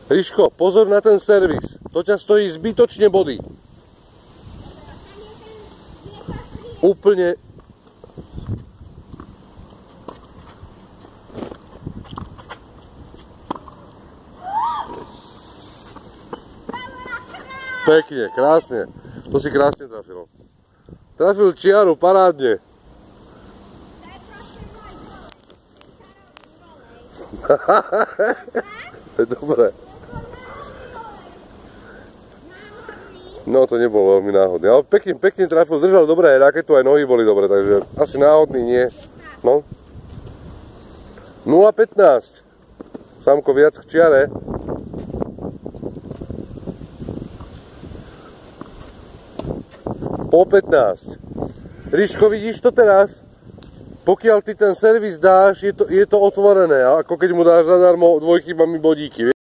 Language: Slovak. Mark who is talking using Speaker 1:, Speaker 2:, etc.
Speaker 1: Ríško, pozor na ten servis. To ťa stojí zbytočne body. Úplne. Pekne, krásne. To si krásne trafil. Trafil čiaru, parádne. Dobre. No to nebolo veľmi náhodné, ale pekne trafil, držal dobre aj raketu, aj nohy boli dobre, takže asi náhodný nie. No. 0,15. Sámko viac k čiare. Po 15. Ríško, vidíš to teraz? Pokiaľ ty ten servis dáš, je to otvorené, ako keď mu dáš zadarmo dvojchybami bodíky.